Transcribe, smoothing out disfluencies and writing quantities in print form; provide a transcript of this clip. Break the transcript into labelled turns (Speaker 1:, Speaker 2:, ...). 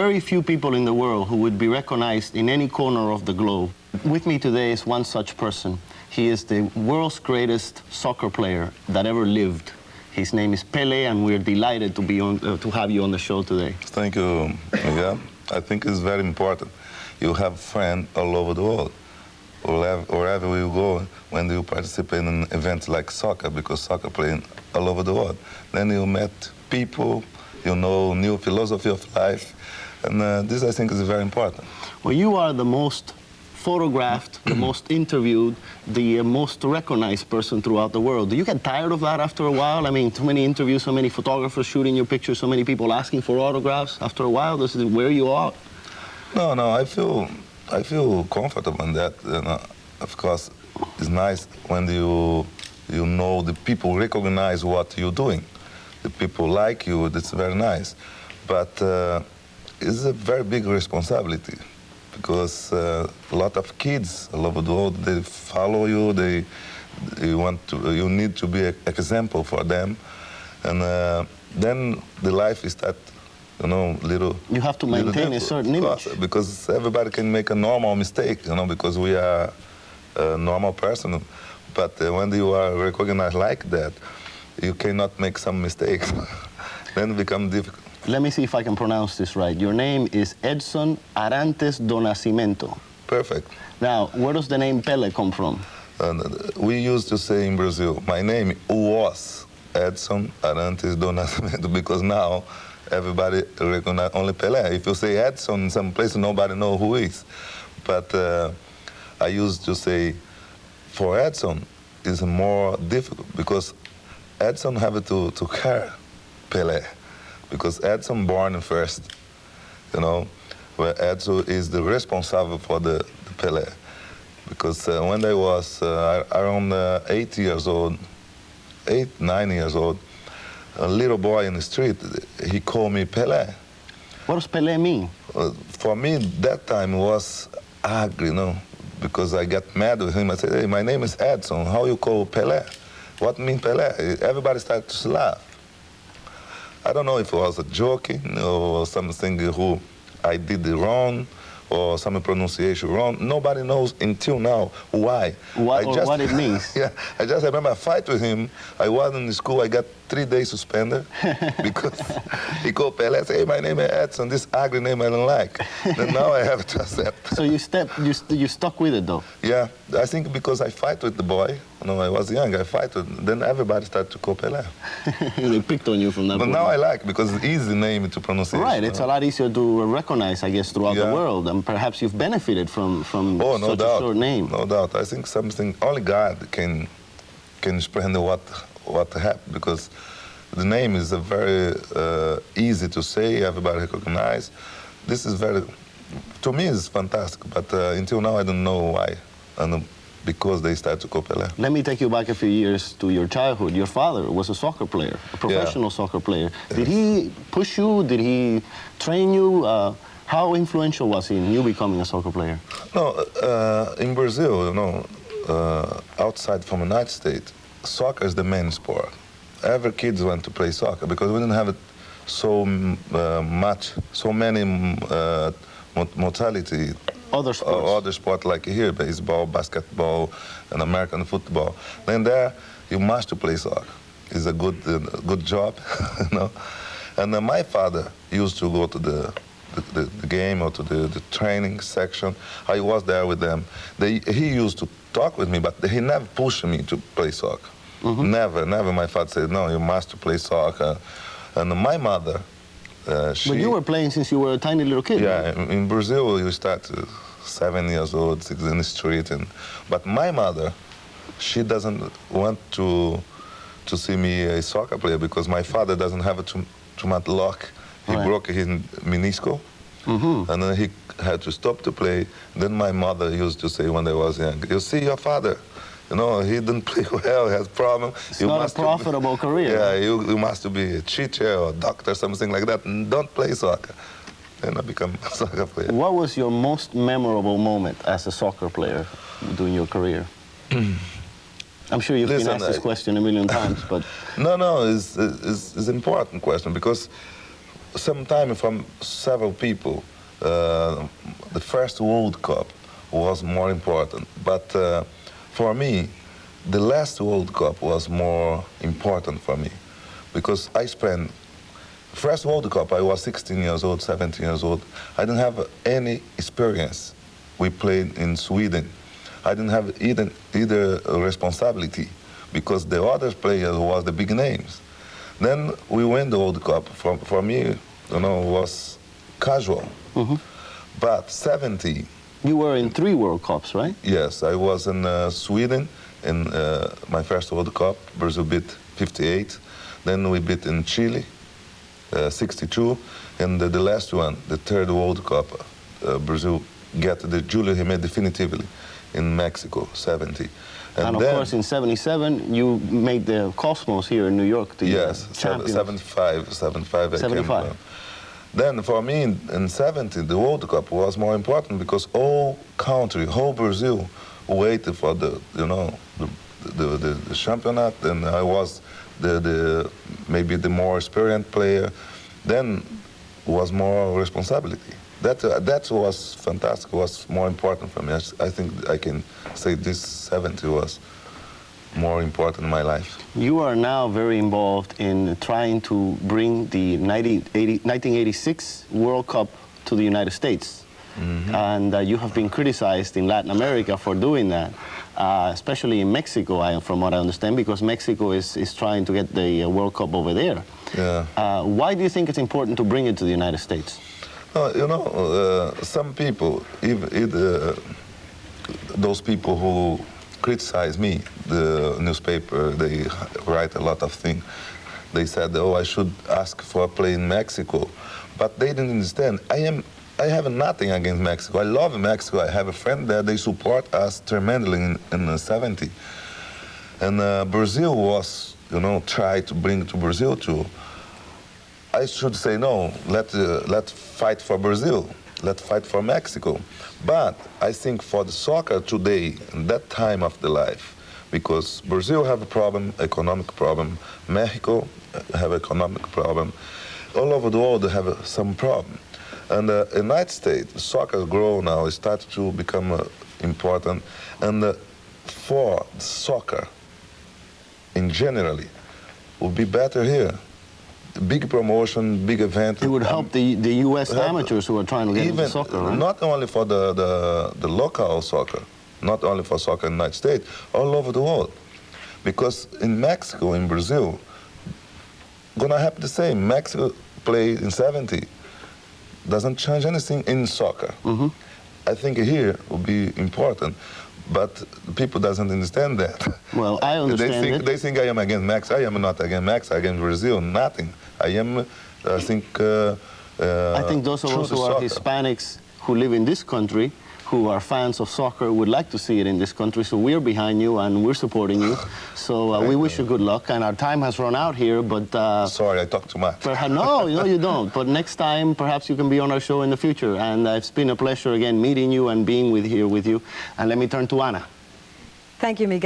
Speaker 1: very few people in the world who would be recognized in any corner of the globe. With me today is one such person. He is the world's greatest soccer player that ever lived. His name is Pele, and we're delighted to have you on the show today.
Speaker 2: Thank you, Miguel. I think it's very important. You have friends all over the world, wherever you go, when you participate in events like soccer, because soccer playing all over the world. Then you met people, you know new philosophy of life, and this I think is very important.
Speaker 1: Well, you are the most photographed, the most interviewed, the most recognized person throughout the world. Do you get tired of that after a while? I mean, too many interviews, so many photographers shooting your pictures, so many people asking for autographs. After a while, does it wear you out?
Speaker 2: No, I feel comfortable in that. You know, of course, it's nice when you know the people recognize what you're doing. The people like you. That's very nice. But it's a very big responsibility, because a lot of kids all over the world, they follow you. You need to be an example for them, and then the life is that. You know,
Speaker 1: you have to maintain a certain image.
Speaker 2: Because everybody can make a normal mistake, you know, because we are a normal person. But when you are recognized like that, you cannot make some mistakes. Then it becomes difficult.
Speaker 1: Let me see if I can pronounce this right. Your name is Edson Arantes do Nascimento.
Speaker 2: Perfect.
Speaker 1: Now, where does the name Pele come from?
Speaker 2: We used to say in Brazil, my name was Edson Arantes do Nascimento, because now everybody recognize only Pele. If you say Edson in some place, nobody knows who is. But I used to say, for Edson, it's more difficult, because Edson have to care Pele, because Edson born first, you know, where Edson is the responsible for the Pele. Because when I was around 8 years old, 9 years old, a little boy in the street, he called me Pele.
Speaker 1: What does Pele mean?
Speaker 2: For me, that time was ugly, you know, because I got mad with him. I said, hey, my name is Edson. How you call Pele? What mean Pele? Everybody started to laugh. I don't know if it was a joking or something who I did wrong, or some pronunciation wrong. Nobody knows until now why.
Speaker 1: What it means.
Speaker 2: Yeah, I just remember a fight with him. I was in school, I got 3 days suspended because he called Pele. I said, hey, my name is Edson, this ugly name I don't like. Then now I have to accept.
Speaker 1: So you stuck with it though?
Speaker 2: Yeah, I think because I fight with the boy. You know, I was young, I fight with, then everybody started to call Pele.
Speaker 1: They picked on you from that point.
Speaker 2: But now I like, because it's easy name to pronounce.
Speaker 1: Right, it's a lot easier to recognize, I guess, throughout the world, and perhaps you've benefited from such a short name.
Speaker 2: No doubt. I think something only God can explain what happened, because the name is a very easy to say, everybody recognize. This is very, to me, it's fantastic, but until now I don't know why. And because they started to call Pele.
Speaker 1: Let me take you back a few years to your childhood. Your father was a soccer player, a professional soccer player. Did he push you? Did he train you? How influential was he in you becoming a soccer player?
Speaker 2: No, in Brazil, you know, outside from the United States, soccer is the main sport. Every kid went to play soccer, because we didn't have so many mortality.
Speaker 1: Other sports.
Speaker 2: Other sport like here, baseball, basketball, and American football. Then there, you must play soccer. It's a good job, you know. And my father used to go to the game or to the training section. I was there with them. He used to talk with me, but he never pushed me to play soccer. Mm-hmm. Never. My father said, no, you must play soccer. And my mother,
Speaker 1: But you were playing since you were a tiny little kid.
Speaker 2: Yeah, right? In Brazil, you start 7 years old, 6 in the street. But my mother, she doesn't want to see me a soccer player, because my father doesn't have too much luck. He broke his meniscus, and then he had to stop to play. Then my mother used to say when I was young, you see your father, you know, he didn't play well, he has problems.
Speaker 1: It's not a profitable career.
Speaker 2: Yeah, you must be a teacher or a doctor, something like that, and don't play soccer. And I become a soccer player.
Speaker 1: What was your most memorable moment as a soccer player during your career? I'm sure you've been asked this question a million times, but...
Speaker 2: No, it's an important question, because sometime from several people, the first World Cup was more important. But for me, the last World Cup was more important for me because I spent first World Cup, I was 16 years old, 17 years old. I didn't have any experience. We played in Sweden. I didn't have either responsibility because the other players was the big names. Then we win the World Cup. For me, you know, was casual.
Speaker 1: Mm-hmm.
Speaker 2: But 70.
Speaker 1: You were in 3 World Cups, right?
Speaker 2: Yes, I was in Sweden in my first World Cup. Brazil beat 58. Then we beat in Chile, 62. And the last one, the third World Cup, Brazil get the Julio Jiménez definitively in Mexico, 70.
Speaker 1: And of
Speaker 2: then,
Speaker 1: course, in 77, you made the Cosmos here in New York. The
Speaker 2: yes,
Speaker 1: champions.
Speaker 2: 75.
Speaker 1: 75.
Speaker 2: Then for me, in 70, the World Cup was more important because all country, whole Brazil, waited for the, you know, the championship, and I was maybe the more experienced player. Then was more responsibility. That was fantastic. Was more important for me. I think I can say this 70 was more important in my life.
Speaker 1: You are now very involved in trying to bring the 1986 World Cup to the United States. Mm-hmm. And you have been criticized in Latin America for doing that, especially in Mexico, from what I understand, because Mexico is trying to get the World Cup over there.
Speaker 2: Yeah.
Speaker 1: Why do you think it's important to bring it to the United States?
Speaker 2: You know, some people, those people who criticize me, the newspaper, they write a lot of things. They said, oh, I should ask for a play in Mexico. But they didn't understand. I have nothing against Mexico. I love Mexico. I have a friend there. They support us tremendously in the 70s. And Brazil was, you know, tried to bring to Brazil too. I should say no. Let's fight for Brazil. Let's fight for Mexico. But I think for the soccer today, in that time of the life, because Brazil have a problem, economic problem, Mexico have economic problem, all over the world they have some problem. And the United States, soccer grow now, it starts to become important. And for soccer, in generally, would be better here. Big promotion, big event.
Speaker 1: It would help the U.S. amateurs who are trying to get into soccer, right?
Speaker 2: Not only for the local soccer, not only for soccer in the United States, all over the world. Because in Mexico, in Brazil, gonna happen the same. Mexico played in 70. Doesn't change anything in soccer. Mm-hmm. I think here will be important. But people doesn't understand that.
Speaker 1: Well, I understand
Speaker 2: They think I am against Mexico. I am not against Mexico, against Brazil, nothing. I am, I think
Speaker 1: those of us who are Hispanics who live in this country, who are fans of soccer, would like to see it in this country. So we're behind you and we're supporting you. So we wish you good luck. And our time has run out here, but...
Speaker 2: sorry, I talk too much.
Speaker 1: No, you don't. But next time, perhaps you can be on our show in the future. And it's been a pleasure, again, meeting you and being here with you. And let me turn to Ana.
Speaker 3: Thank you, Miguel.